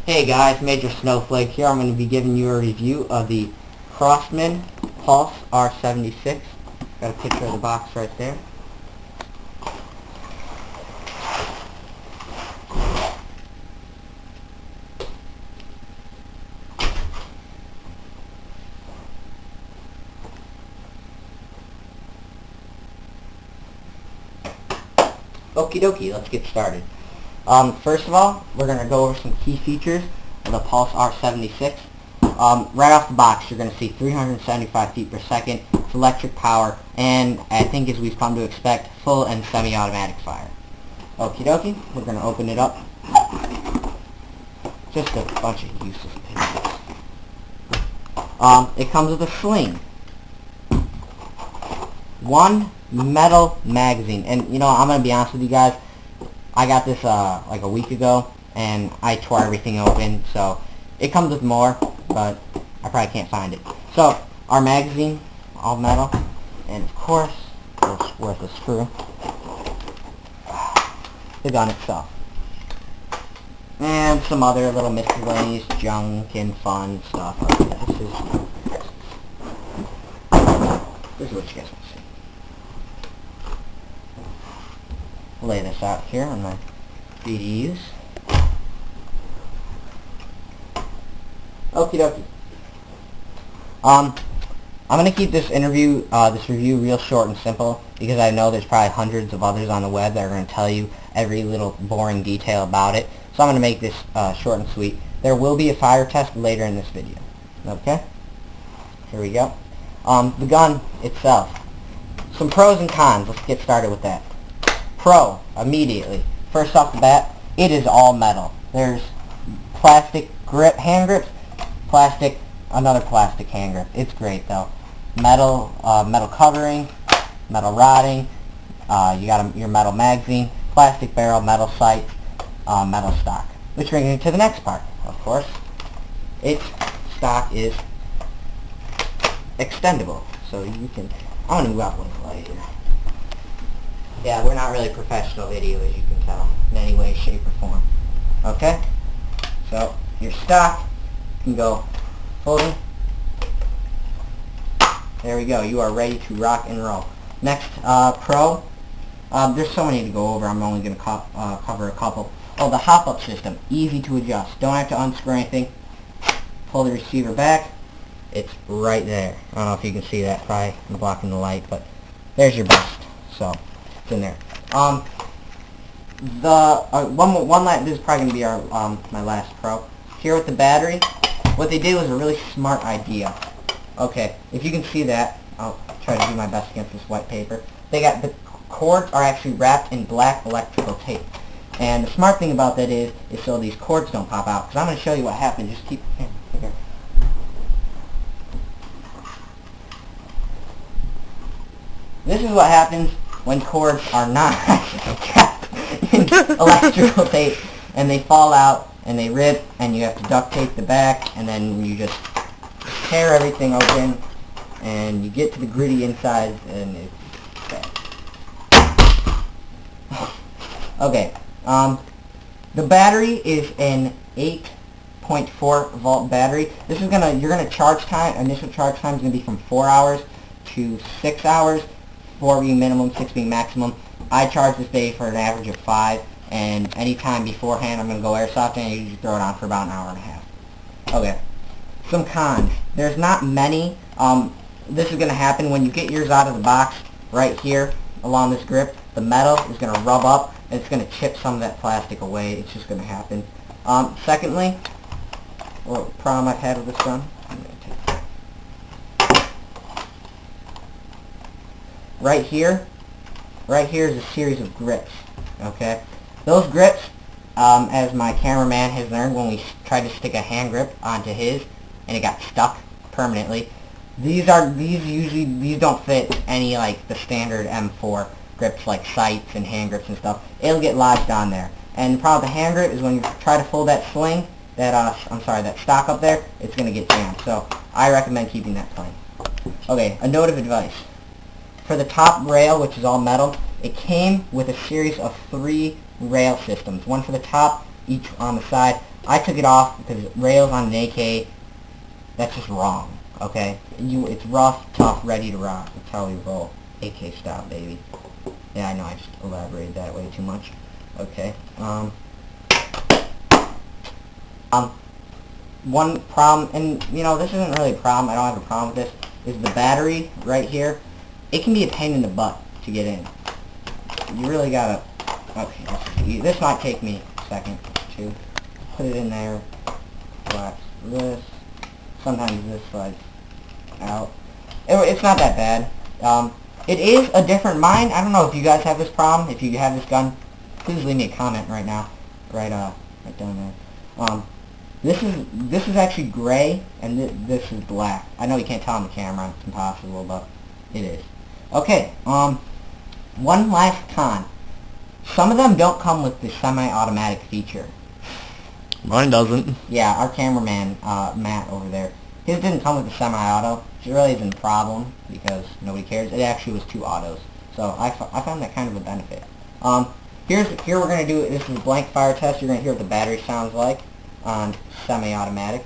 Hey guys, Major Snowflake here. I'm going to be giving you a review of the Crosman Pulse R76. Got a picture of the box right there. Okie dokie, let's get started. First of all, we're going to go over some key features of the Pulse R76. Right off the box, you're going to see 375 feet per second. It's electric power, and I think as we've come to expect, full and semi-automatic fire. Okie dokie, we're going to open it up. Just a bunch of useless pieces. It comes with a sling. One metal magazine, and you know, I'm going to be honest with you guys, I got this like a week ago, and I tore everything open, so it comes with more, but I probably can't find it. So, our magazine, all metal, and of course, it's worth a screw. The gun itself. And some other little miscellaneous junk and fun stuff. Okay, this is what you guys want to see. Lay this out here on my BDUs. Okie dokie. I'm gonna keep this review real short and simple because I know there's probably hundreds of others on the web that are gonna tell you every little boring detail about it. So I'm gonna make this short and sweet. There will be a fire test later in this video. Okay? Here we go. The gun itself. Some pros and cons. Let's get started with that. Pro, immediately. First off the bat, it is all metal. There's plastic grip, hand grips, plastic, another plastic hand grip. It's great though. Metal, metal covering, metal rodding, you got your metal magazine, plastic barrel, metal sight, metal stock. Which brings me to the next part, of course. Its stock is extendable, so you can, I'm going to move out one light here. Yeah, we're not really professional video, as you can tell, in any way, shape, or form. Okay? So, your stock can go folding. There we go. You are ready to rock and roll. Next, pro. There's so many to go over. I'm only going to cover a couple. Oh, the hop-up system. Easy to adjust. Don't have to unscrew anything. Pull the receiver back. It's right there. I don't know if you can see that. Probably I'm blocking the light, but there's your bust. So, it's in there. This is probably going to be our my last pro. Here with the battery, what they did was a really smart idea. Okay, if you can see that, I'll try to do my best against this white paper. They got the cords are actually wrapped in black electrical tape. And the smart thing about that is so these cords don't pop out. Because I'm going to show you what happened. Just keep here. This is what happens when cords are not trapped in electrical tape and they fall out and they rip and you have to duct tape the back and then you just tear everything open and you get to the gritty inside and it's bad. Okay, the battery is an 8.4 volt battery. This is you're gonna charge time, initial charge time is gonna be from 4 hours to 6 hours. 4 being minimum, 6 being maximum. I charge this day for an average of 5, and anytime beforehand I'm going to go airsoft and I usually throw it on for about an hour and a half. Okay. Some cons. There's not many. This is going to happen when you get yours out of the box right here along this grip. The metal is going to rub up and it's going to chip some of that plastic away. It's just going to happen. Secondly, what problem I've had with this gun, right here is a series of grips, okay? Those grips, as my cameraman has learned when we tried to stick a hand grip onto his, and it got stuck permanently, these don't fit any like the standard M4 grips like sights and hand grips and stuff. It'll get lodged on there. And the problem with the hand grip is when you try to fold that sling, that stock up there, it's going to get jammed. So I recommend keeping that plain. Okay, a note of advice. For the top rail, which is all metal, it came with a series of 3 rail systems. One for the top, each on the side. I took it off because rails on an AK, that's just wrong, okay? It's rough, tough, ready to rock. That's how we roll. AK style, baby. Yeah, I know, I just elaborated that way too much. Okay, one problem, and this isn't really a problem, I don't have a problem with this, is the battery right here. It can be a pain in the butt to get in. You really gotta, okay, this might take me a second to put it in there, relax this, sometimes this slides out. It's not that bad. It is a different mine. I don't know if you guys have this problem. If you have this gun, please leave me a comment right now, right down there. This is actually gray, and this is black. I know you can't tell on the camera; it's impossible, but it is. Okay. One last con. Some of them don't come with the semi-automatic feature. Mine doesn't. Yeah, our cameraman, Matt over there, his didn't come with the semi-auto, which really isn't a problem because nobody cares. It actually was 2 autos, so I found that kind of a benefit. Here we're gonna do this is a blank fire test. You're gonna hear what the battery sounds like on semi-automatic.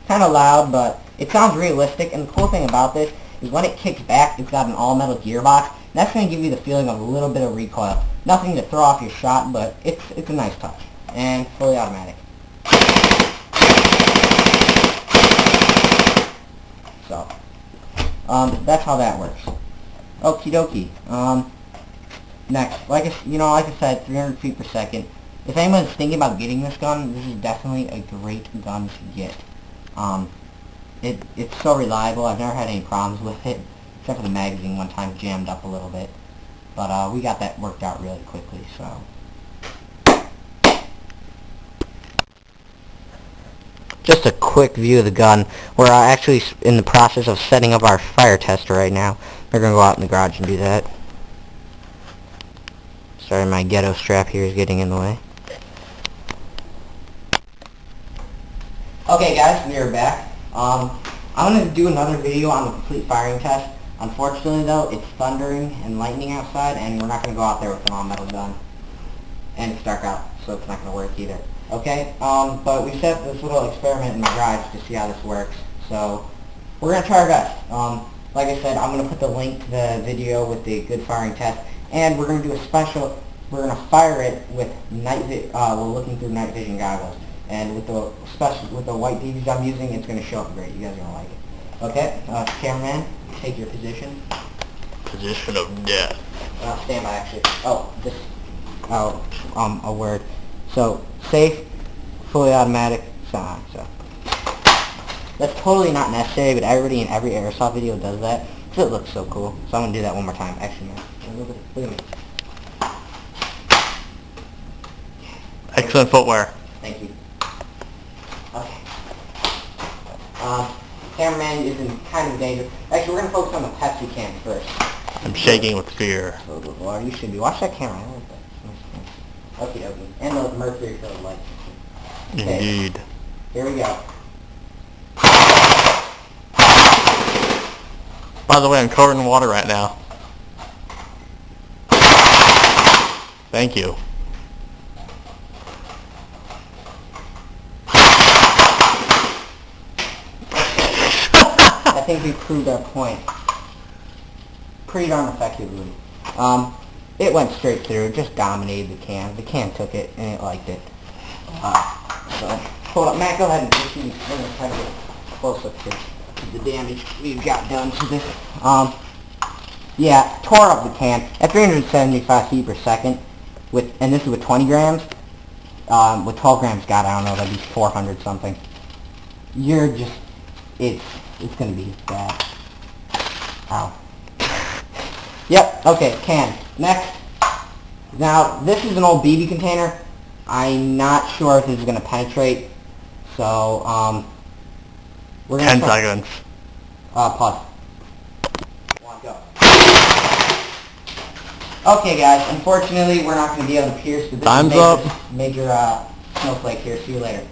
Kind of loud, but it sounds realistic. And the cool thing about this is when it kicks back, it's got an all-metal gearbox. And that's gonna give you the feeling of a little bit of recoil. Nothing to throw off your shot, but it's a nice touch and fully automatic. So, that's how that works. Okie dokie. Next, like I said, 300 feet per second. If anyone's thinking about getting this gun, this is definitely a great gun to get. It's so reliable. I've never had any problems with it, except for the magazine one time jammed up a little bit. But we got that worked out really quickly, so. Just a quick view of the gun. We're actually in the process of setting up our fire tester right now. We're going to go out in the garage and do that. Sorry, my ghetto strap here is getting in the way. Okay guys, we are back. I'm going to do another video on the complete firing test. Unfortunately though, it's thundering and lightning outside, and we're not going to go out there with an all-metal gun. And it's dark out, so it's not going to work either. Okay, but we set this little experiment in the garage to see how this works. So, we're going to try our best. Like I said, I'm going to put the link to the video with the good firing test, and we're going to do a special, we're going to fire it with we're looking through night vision goggles. And with the white DVs I'm using, it's going to show up great. You guys are going to like it. Okay, cameraman, take your position. Position of death. Stand by, actually. A word. So, safe, fully automatic, so. That's totally not necessary, but everybody in every airsoft video does that, because it looks so cool. So I'm going to do that one more time. Actually, look at me. Excellent footwear. Thank you. Okay. Cameraman is in kind of danger. Actually, we're going to focus on the Pepsi can first. I'm shaking with fear. Oh, Lord, you should be. Watch that camera. I like that. Okay, okay. And those mercury filled lights. Okay. Indeed. Here we go. By the way, I'm covered in water right now. Thank you. I think we proved our point pretty darn effectively. It went straight through. It just dominated the can. The can took it, and it liked it. So, hold up. Matt, go ahead and proceed. We're going to try to get close up to the damage we've got done to this. Yeah, tore up the can at 375 feet per second, and this is with 20 grams. With 12 grams, God, I don't know, that'd be 400 something. You're just, it's going to be bad. Ow. Yep, okay, can. Next. Now, this is an old BB container. I'm not sure if this is going to penetrate. So, we're going to 10 seconds. Pause. One, go. Okay, guys, unfortunately, we're not going to be able to pierce the Time's major snowflake here. See you later.